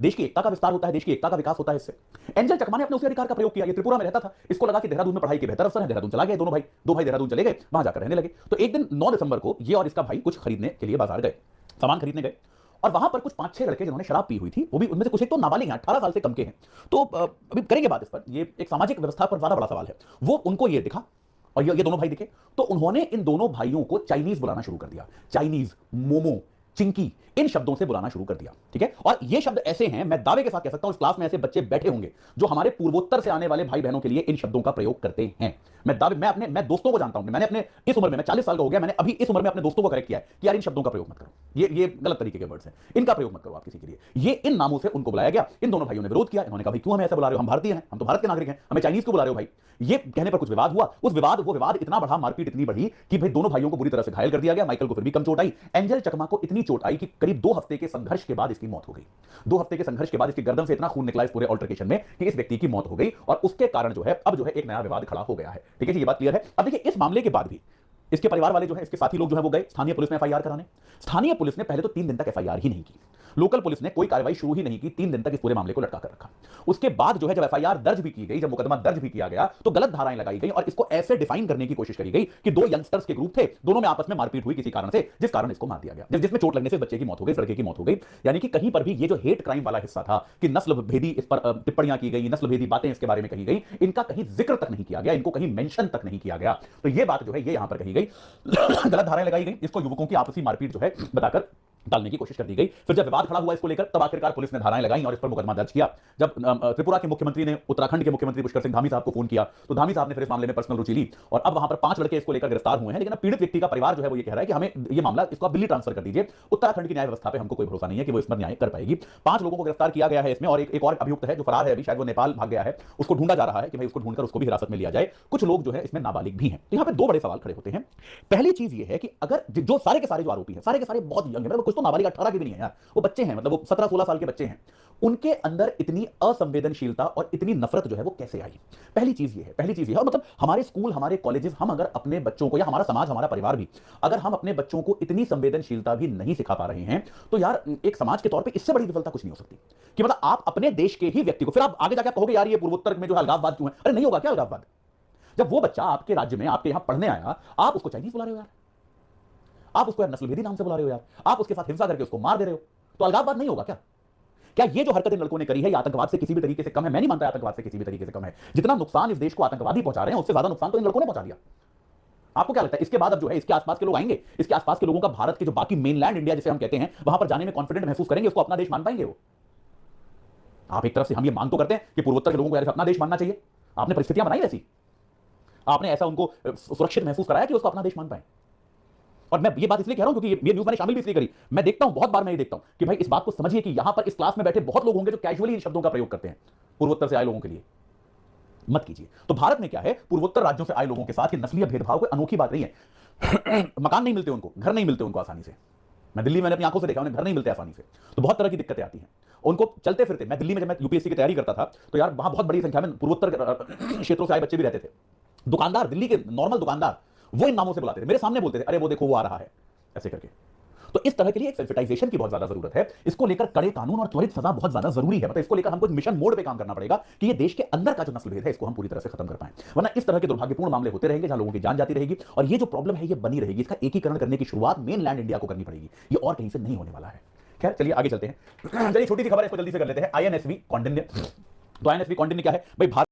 देश की एकता का विस्तार होता है, देश की एकता का विकास होता है इससे। एंजल चकमा ने अपने उसी अधिकार का प्रयोग किया। ये त्रिपुरा में रहता था, इसको लगा कि देहरादून में पढ़ाई के बेहतर अवसर है, देहरादून चला गया। दोनों भाई, दो भाई देहरादून चले गए, वहां जाकर रहने लगे। तो एक दिन 9 दिसंबर को ये और इसका भाई कुछ खरीदने के लिए बाजार गए, सामान खरीदने गए, और वहां पर कुछ 5-6 लड़के जिन्होंने शराब पी हुई थी, वो भी उनमें से कुछ एक तो नाबालिग हैं, 18 साल से कम के हैं। तो अभी करेंगे बात इस पर, ये एक सामाजिक व्यवस्था पर ज्यादा बड़ा सवाल है। वो उनको ये दिखा और ये दोनों भाई दिखे, तो उन्होंने इन दोनों भाइयों को चाइनीज बुलाना शुरू कर दिया। चाइनीज, मोमो, चिंकी, इन शब्दों से बुलाना शुरू कर दिया। ठीक है, और ये शब्द ऐसे हैं, मैं दावे के साथ कह सकता हूं इस क्लास में ऐसे बच्चे बैठे होंगे जो हमारे पूर्वोत्तर से आने वाले भाई बहनों के लिए इन शब्दों का प्रयोग करते हैं। मैं दोस्तों को जानता हूं, मैंने अपने इस उम्र में, मैं 40 साल का हो गया, मैंने अभी इस उम्र में अपने दोस्तों को करेक्ट किया है कि यार इन शब्दों का प्रयोग मत करो, ये गलत तरीके के वर्ड्स हैं, इनका प्रयोग मत करो आप किसी के लिए। ये इन नामों से उनको बुलाया गया। इन दोनों भाइयों ने विरोध किया, इन्होंने कहा भाई क्यों हमें ऐसा बुला रहे हो, हम भारतीय हैं, हम तो भारत के नागरिक हैं, हमें चाइनीज क्यों बुला रहे हो भाई। ये कहने पर कुछ विवाद हुआ। वो विवाद इतना बढ़ा, मारपीट इतनी बढ़ी कि भाई दोनों भाइयों को बुरी तरह से घायल कर दिया गया। माइकल को फिर भी कम चोट आई, एंजल चकमा को इतनी चोट आई कि करीब 2 हफ्ते के संघर्ष के बाद इसकी मौत हो गई। 2 हफ्ते के संघर्ष के बाद इसकी गर्दन से इतना खून निकला इस पूरे ऑल्टरकेशन में कि इस व्यक्ति की मौत हो गई, और उसके कारण जो है अब जो है एक नया विवाद खड़ा हो गया है। ठीक है जी, ये बात क्लियर है। अब देखिए, इस मामले के बाद भी इसके परिवार वाले जो है, इसके साथी लोग जो है वो गए स्थानीय पुलिस में एफआईआर कराने। स्थानीय पुलिस ने पहले तो 3 दिन तक एफआईआर ही नहीं की, लोकल पुलिस ने कोई कार्रवाई शुरू ही नहीं की, 3 दिन तक इस पूरे मामले को लटका कर रखा। उसके बाद जो है जब एफआईआर दर्ज भी की गई, जब मुकदमा दर्ज भी किया गया, तो गलत धाराएं लगाई गई और इसको ऐसे डिफाइन करने की कोशिश करी गई कि 2 यंगस्टर्स के ग्रुप थे, दोनों में आपस में मारपीट हुई किसी कारण से, जिस कारण इसको मार दिया गया, जिसमें चोट लगने से बच्चे की मौत हो गई, लड़के की मौत हो गई। यानी कि कहीं पर भी ये जो हेट क्राइम वाला हिस्सा था कि नस्ल भेदी इस पर टिप्पणियां की गई, नस्ल भेदी बातें इसके बारे में कही गई, इनका कहीं जिक्र तक नहीं किया गया, इनको कहीं मेंशन तक नहीं किया गया। तो ये बात जो है ये यहां पर कही गई, गलत धाराएं लगाई गई, इसको युवकों की आपसी मारपीट जो है बताकर डालने की कोशिश कर दी गई। फिर जब विवाद खड़ा हुआ इसको लेकर, तब आखिरकार पुलिस ने धाराएं लगाई और इस पर मुकदमा दर्ज किया। जब त्रिपुरा के मुख्यमंत्री ने उत्तराखंड के मुख्यमंत्री पुष्कर सिंह धामी साहब को फोन किया, तो धामी साहब ने फिर इस मामले में पर्सनल रुचि ली और अब वहां पर 5 लड़के इसको लेकर गिरफ्तार हुए हैं। लेकिन पीड़ित व्यक्ति का परिवार जो है वो ये कह रहा है कि हमें ये मामला, इसको आप दिल्ली ट्रांसफर कर दीजिए, उत्तराखंड की न्याय व्यवस्था पे हमको कोई भरोसा नहीं है कि वो इस पर न्याय कर पाएगी। 5 लोगों को गिरफ्तार किया गया है इसमें, और एक और अभियुक्त है जो फरार है, अभी शायद वो नेपाल भाग गया है, उसको ढूंढा जा रहा है कि भाई उसको ढूंढकर उसको भी हिरासत में लिया जाए। कुछ लोग जो है इसमें नाबालिग भी हैं। तो यहाँ पे 2 बड़े सवाल खड़े होते हैं। पहली चीज ये है कि अगर जो सारे के सारे जो आरोपी हैं, सारे के सारे बहुत यंग है, मतलब कुछ तो नाबालिग 18 के भी नहीं है यार, वो बच्चे हैं, मतलब वो 17-16 साल के बच्चे हैं, उनके अंदर इतनी असंवेदनशीलता और इतनी नफरत जो है वो कैसे आई। पहली चीज ये है। और मतलब हमारे स्कूल, हमारे कॉलेजेस, हम अगर अपने बच्चों को, या हमारा समाज, हमारा परिवार भी, अगर हम अपने बच्चों को इतनी संवेदनशीलता भी नहीं सिखा पा रहे हैं, तो यार एक समाज के तौर पे इससे बड़ी विफलता कुछ नहीं हो सकती कि मतलब आप अपने देश के ही व्यक्ति को, फिर आप आगे जाकर कहोगे यार ये पूर्वोत्तर में जो अलगाववाद क्यों है। अरे नहीं होगा क्या अलगाववाद? जब वो बच्चा आपके राज्य में, आपके यहां पढ़ने आया, आप उसको चाइनीज बुला रहे हो यार, आप उसको यार नस्लभेदी नाम से बुला रहे हो यार, आप उसके साथ हिंसा करके उसको मार दे रहे हो, तो अलगाववाद नहीं होगा क्या? क्या ये जो हरकतें लड़कों ने करी है ये आतंकवाद से किसी भी तरीके से कम है? मैं नहीं मानता आतंकवाद से किसी भी तरीके से कम है। जितना नुकसान इस देश को आतंकवादी पहुंचा रहे हैं, उससे ज्यादा नुकसान तो इन लड़कों ने पहुंचा दिया। आपको क्या लगता है इसके बाद अब जो है इसके आसपास के लोग आएंगे, इसके आसपास के लोगों का भारत के जो बाकी मेनलैंड इंडिया जिसे हम कहते हैं, वहां पर जाने में कॉन्फिडेंट महसूस करेंगे, उसको अपना देश मान पाएंगे वो? आप एक तरफ से हम ये मांग तो करते हैं कि पूर्वोत्तर के लोगों को यार अपना देश मानना चाहिए, आपने परिस्थितियां बनाई वैसी, आपने ऐसा उनको सुरक्षित महसूस कराया कि उसको अपना देश मान पाए। और मैं ये बात इसलिए कह रहा हूं क्योंकि ये न्यूज मैंने शामिल भी इसलिए करी, मैं देखता हूं बहुत बार, मैं ये देखता हूं कि भाई इस बात को समझिए कि यहां पर इस क्लास में बैठे बहुत लोग होंगे जो कैजुअली इन शब्दों का प्रयोग करते हैं पूर्वोत्तर से आए लोगों के लिए। मत कीजिए। तो भारत में क्या है, पूर्वोत्तर राज्यों से आए लोगों के साथ ये नस्लीय भेदभाव कोई अनोखी बात नहीं है। मकान नहीं मिलते उनको, घर नहीं मिलते उनको आसानी से। मैं दिल्ली में मैंने अपनी आंखों से देखा, उन्हें घर नहीं मिलते आसानी से, तो बहुत तरह की दिक्कतें आती हैं उनको चलते फिरते। मैं दिल्ली में जब मैं यूपीएससी की तैयारी करता था, तो यार वहां बहुत बड़ी संख्या में पूर्वोत्तर क्षेत्रों से आए बच्चे भी रहते थे। दुकानदार, दिल्ली के नॉर्मल दुकानदार, वो इन नामों से बुलाते थे, मेरे सामने बोलते थे अरे वो देखो वो आ रहा है, ऐसे करके। तो इस तरह के लिए एक सेंसिटाइजेशन की बहुत ज्यादा जरूरत है। इसको लेकर कड़े कानून और त्वरित सजा बहुत ज्यादा जरूरी है। मतलब इसको लेकर हमको मिशन मोड पे काम करना पड़ेगा कि ये देश के अंदर का जो नस्ल भेद है इसको हम पूरी तरह से खत्म कर पाएं, वरना इस तरह के दुर्भाग्यपूर्ण मामले होते रहेंगे जहां लोगों की जान जाती रहेगी, और ये जो प्रॉब्लम है ये बनी रहेगी। इसका एकीकरण करने की शुरुआत मेनलैंड इंडिया को करनी पड़ेगी, ये और कहीं से नहीं होने वाला है। खैर चलिए आगे चलते हैं। चलिए छोटी सी खबर है, इसको जल्दी से कर लेते हैं। आईएनएसवी कौंडिन्य। तो आईएनएसवी कौंडिन्य क्या है भाई? भारत